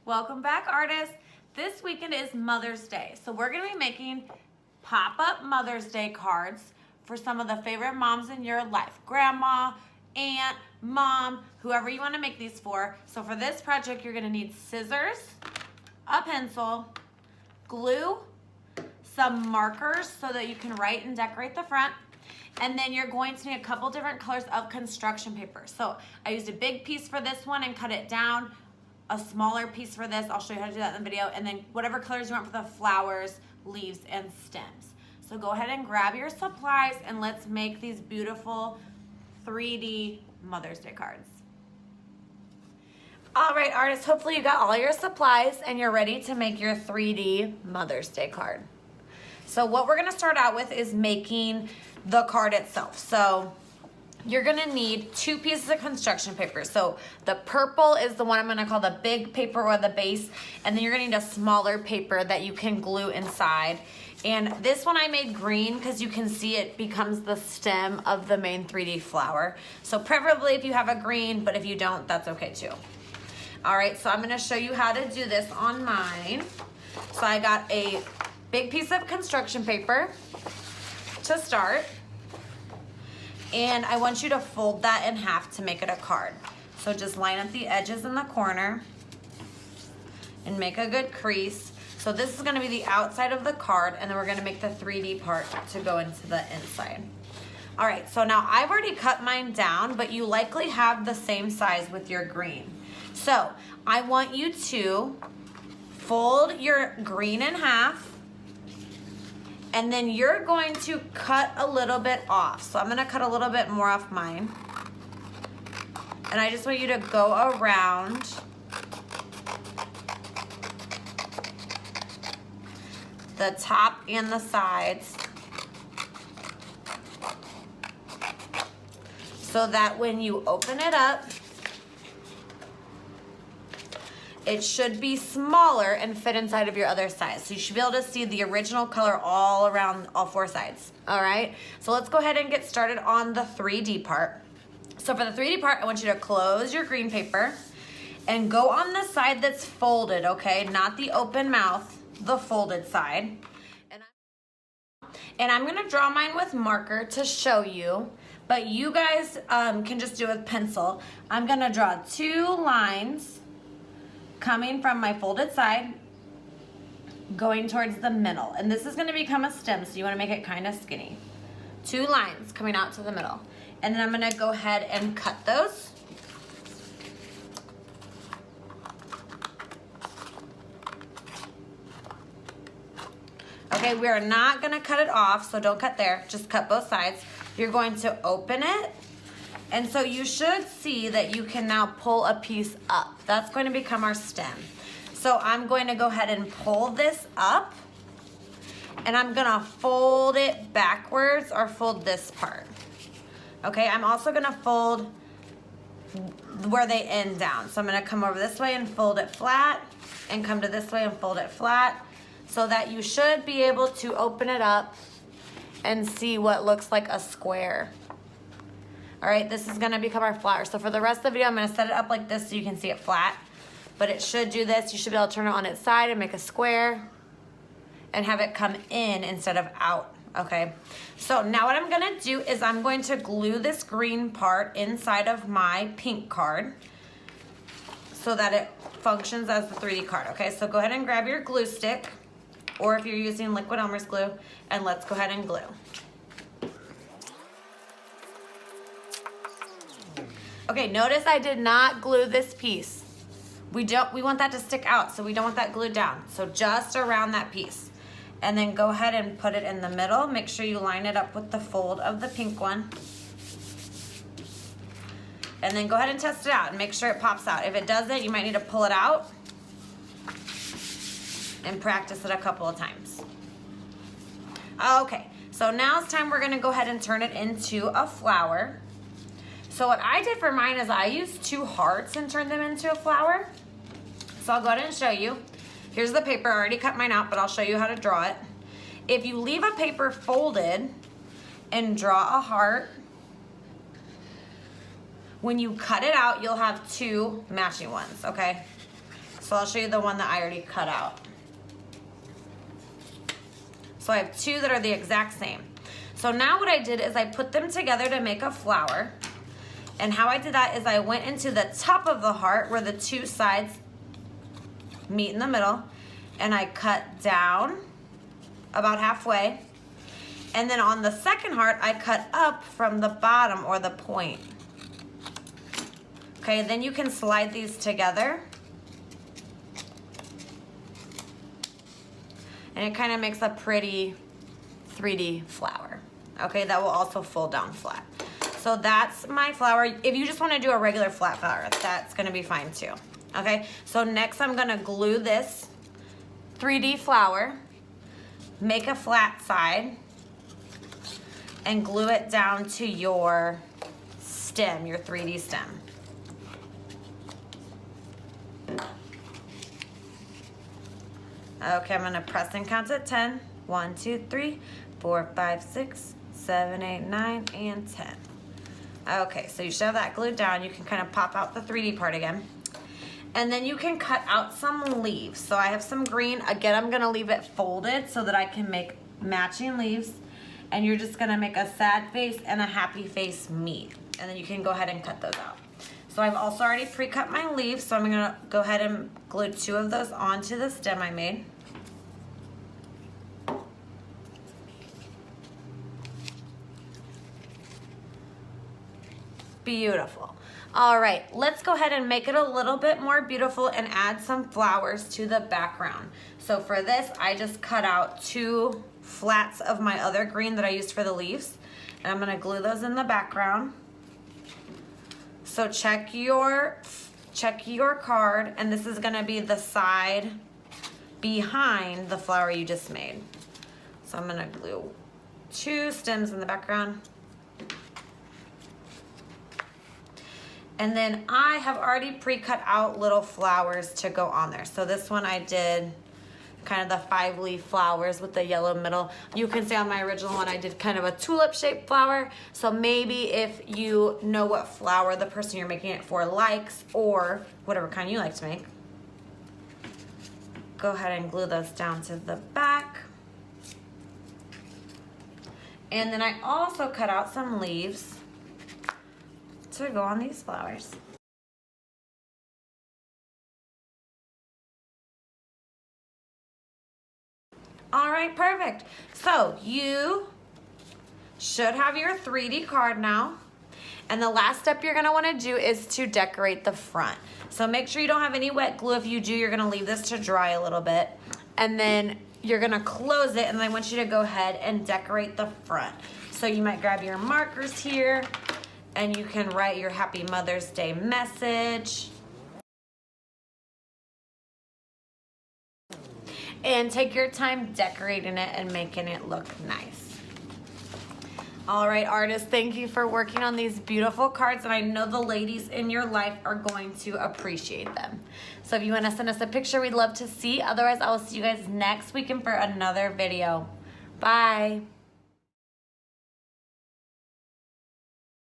Welcome back, artists. This weekend is Mother's Day, so we're gonna be making pop-up Mother's Day cards for some of the favorite moms in your life. Grandma, aunt, mom, whoever you wanna make these for. So for this project, you're gonna need scissors, a pencil, glue, some markers so that you can write and decorate the front, and then you're going to need a couple different colors of construction paper. So I used a big piece for this one and cut it down, a smaller piece for this. I'll show you how to do that in the video, and then whatever colors you want for the flowers, leaves, and stems. So go ahead and grab your supplies and let's make these beautiful 3D Mother's Day cards. All right, artists, hopefully you got all your supplies and you're ready to make your 3D Mother's Day card. So what we're gonna start out with is making the card itself. So you're gonna need 2 pieces of construction paper. So the purple is the one I'm gonna call the big paper or the base, and then you're gonna need a smaller paper that you can glue inside. And this one I made green because you can see it becomes the stem of the main 3D flower. So preferably if you have a green, but if you don't, that's okay too. All right, so I'm gonna show you how to do this on mine. So I got a big piece of construction paper to start. And I want you to fold that in half to make it a card. So just line up the edges in the corner and make a good crease. So this is gonna be the outside of the card, and then we're gonna make the 3D part to go into the inside. All right, so now I've already cut mine down, but you likely have the same size with your green. So I want you to fold your green in half, and then you're going to cut a little bit off. So I'm gonna cut a little bit more off mine. And I just want you to go around the top and the sides so that when you open it up, it should be smaller and fit inside of your other sides. So you should be able to see the original color all around all 4 sides, all right? So let's go ahead and get started on the 3D part. So for the 3D part, I want you to close your green paper and go on the side that's folded, okay? Not the open mouth, the folded side. And I'm gonna draw mine with marker to show you, but you guys can just do it with pencil. I'm gonna draw 2 lines coming from my folded side, going towards the middle. And this is gonna become a stem, so you wanna make it kind of skinny. 2 lines coming out to the middle. And then I'm gonna go ahead and cut those. Okay, we are not gonna cut it off, so don't cut there, just cut both sides. You're going to open it, and so you should see that you can now pull a piece up. That's going to become our stem. So I'm going to go ahead and pull this up, and I'm gonna fold it backwards or fold this part. Okay, I'm also gonna fold where they end down. So I'm gonna come over this way and fold it flat, and come to this way and fold it flat, so that you should be able to open it up and see what looks like a square. All right, this is gonna become our flower. So for the rest of the video, I'm gonna set it up like this so you can see it flat, but it should do this. You should be able to turn it on its side and make a square and have it come in instead of out, okay? So now what I'm gonna do is I'm going to glue this green part inside of my pink card so that it functions as the 3D card, okay? So go ahead and grab your glue stick, or if you're using liquid Elmer's glue, and let's go ahead and glue. Okay, notice I did not glue this piece. We want that to stick out, so we don't want that glued down. So just around that piece. And then go ahead and put it in the middle. Make sure you line it up with the fold of the pink one. And then go ahead and test it out and make sure it pops out. If it doesn't, you might need to pull it out and practice it a couple of times. Okay, so now it's time we're gonna go ahead and turn it into a flower. So what I did for mine is I used 2 hearts and turned them into a flower. So I'll go ahead and show you. Here's the paper, I already cut mine out, but I'll show you how to draw it. If you leave a paper folded and draw a heart, when you cut it out, you'll have 2 matching ones, okay? So I'll show you the one that I already cut out. So I have two that are the exact same. So now what I did is I put them together to make a flower. And how I did that is I went into the top of the heart where the two sides meet in the middle, and I cut down about halfway. And then on the second heart, I cut up from the bottom or the point. Okay, then you can slide these together. And it kind of makes a pretty 3D flower. Okay, that will also fold down flat. So that's my flower. If you just want to do a regular flat flower, that's going to be fine too. Okay, so next I'm going to glue this 3D flower, make a flat side, and glue it down to your stem, your 3D stem. Okay, I'm gonna press and count at 10. 1, 2, 3, 4, 5, 6, 7, 8, 9, and 10. Okay, so you should have that glued down. You can kind of pop out the 3D part again. And then you can cut out some leaves. So I have some green. Again, I'm gonna leave it folded so that I can make matching leaves. And you're just gonna make a sad face and a happy face meet. And then you can go ahead and cut those out. So I've also already pre-cut my leaves, so I'm gonna go ahead and glue 2 of those onto the stem I made. Beautiful. All right, let's go ahead and make it a little bit more beautiful and add some flowers to the background. So for this, I just cut out 2 flats of my other green that I used for the leaves, and I'm gonna glue those in the background. So check your card, and this is gonna be the side behind the flower you just made. So I'm gonna glue 2 stems in the background. And then I have already pre-cut out little flowers to go on there. So this one I did kind of the 5-leaf flowers with the yellow middle. You can see on my original one I did kind of a tulip-shaped flower. So maybe if you know what flower the person you're making it for likes, or whatever kind you like to make, go ahead and glue those down to the back. And then I also cut out some leaves to go on these flowers. All right, perfect. So you should have your 3D card now. And the last step you're gonna wanna do is to decorate the front. So make sure you don't have any wet glue. If you do, you're gonna leave this to dry a little bit. And then you're gonna close it, and I want you to go ahead and decorate the front. So you might grab your markers here, and you can write your Happy Mother's Day message. And take your time decorating it and making it look nice. All right, artists, thank you for working on these beautiful cards, and I know the ladies in your life are going to appreciate them. So if you wanna send us a picture, we'd love to see. Otherwise, I will see you guys next weekend for another video. Bye.